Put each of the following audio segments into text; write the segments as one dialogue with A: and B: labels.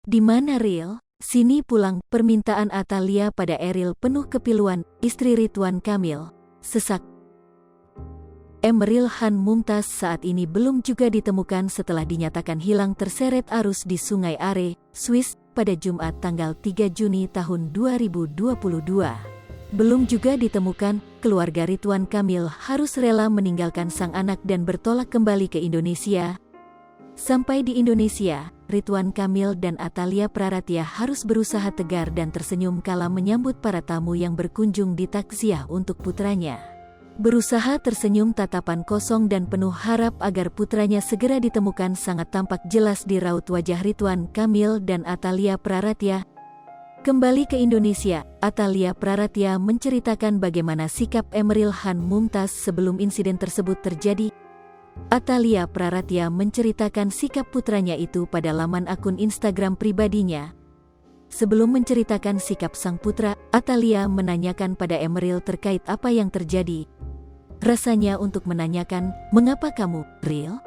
A: Di mana Ril? Sini pulang. Permintaan Atalia pada Eril penuh kepiluan, istri Ridwan Kamil. Sesak. Emeril Khan Mumtaz saat ini belum juga ditemukan setelah dinyatakan hilang terseret arus di Sungai Are, Swiss, pada Jumat tanggal 3 Juni tahun 2022. Belum juga ditemukan, keluarga Ridwan Kamil harus rela meninggalkan sang anak dan bertolak kembali ke Indonesia. Sampai di Indonesia, Ridwan Kamil dan Atalia Praratia harus berusaha tegar dan tersenyum kala menyambut para tamu yang berkunjung di takziah untuk putranya. Berusaha tersenyum tatapan kosong dan penuh harap agar putranya segera ditemukan sangat tampak jelas di raut wajah Ridwan Kamil dan Atalia Praratia. Kembali ke Indonesia, Atalia Praratia menceritakan bagaimana sikap Emeril Khan Mumtaz sebelum insiden tersebut terjadi. Atalia Praratia menceritakan sikap putranya itu pada laman akun Instagram pribadinya. Sebelum menceritakan sikap sang putra, Atalia menanyakan pada Emeril terkait apa yang terjadi. Rasanya untuk menanyakan, "Mengapa kamu, Ril?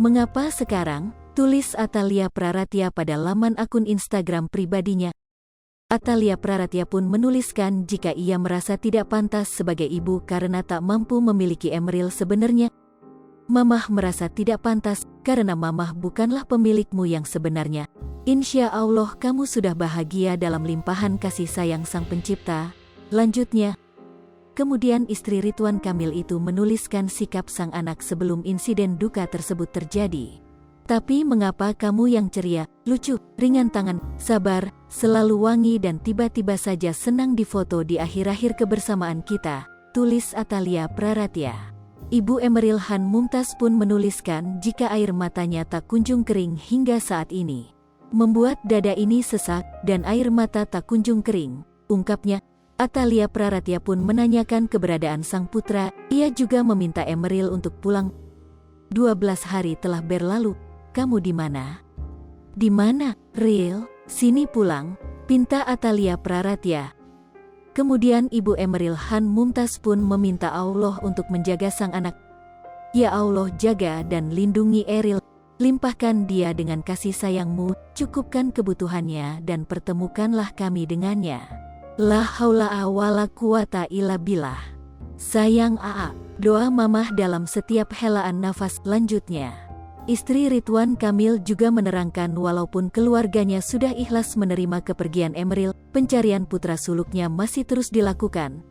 A: Mengapa sekarang?" tulis Atalia Praratia pada laman akun Instagram pribadinya. Atalia Praratia pun menuliskan jika ia merasa tidak pantas sebagai ibu karena tak mampu memiliki Emeril sebenarnya. Mamah merasa tidak pantas karena mamah bukanlah pemilikmu yang sebenarnya. Insya Allah kamu sudah bahagia dalam limpahan kasih sayang Sang Pencipta. Lanjutnya. Kemudian istri Ridwan Kamil itu menuliskan sikap sang anak sebelum insiden duka tersebut terjadi. Tapi mengapa kamu yang ceria, lucu, ringan tangan, sabar, selalu wangi dan tiba-tiba saja senang difoto di akhir-akhir kebersamaan kita, tulis Atalia Praratia. Ibu Emeril Khan Mumtaz pun menuliskan jika air matanya tak kunjung kering hingga saat ini. Membuat dada ini sesak dan air mata tak kunjung kering, ungkapnya. Atalia Praratia pun menanyakan keberadaan sang putra, ia juga meminta Emeril untuk pulang. 12 hari telah berlalu, kamu di mana? Di mana, Ril? Sini pulang, pinta Atalia Praratia. Kemudian Ibu Emeril Khan Mumtaz pun meminta Allah untuk menjaga sang anak. Ya Allah, jaga dan lindungi Eril, limpahkan dia dengan kasih sayangmu, cukupkan kebutuhannya dan pertemukanlah kami dengannya. La haula wala quwata illa billah. Sayang AA, doa mamah dalam setiap helaan nafas. Lanjutnya. Istri Ridwan Kamil juga menerangkan walaupun keluarganya sudah ikhlas menerima kepergian Emeril, pencarian putra suluknya masih terus dilakukan.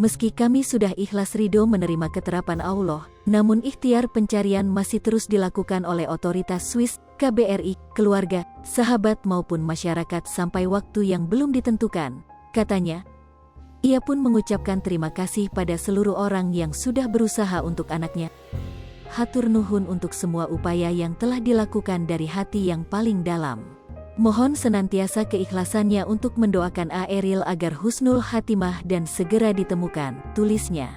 A: Meski kami sudah ikhlas ridho menerima keterapan Allah, namun ikhtiar pencarian masih terus dilakukan oleh otoritas Swiss, KBRI, keluarga, sahabat maupun masyarakat sampai waktu yang belum ditentukan, katanya. Ia pun mengucapkan terima kasih pada seluruh orang yang sudah berusaha untuk anaknya. Hatur nuhun untuk semua upaya yang telah dilakukan dari hati yang paling dalam. Mohon senantiasa keikhlasannya untuk mendoakan Eril agar husnul khatimah dan segera ditemukan, tulisnya.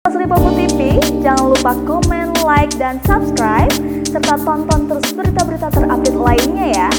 B: Sri Popo TV, jangan lupa komen, like, dan subscribe, serta tonton terus berita-berita terupdate lainnya ya.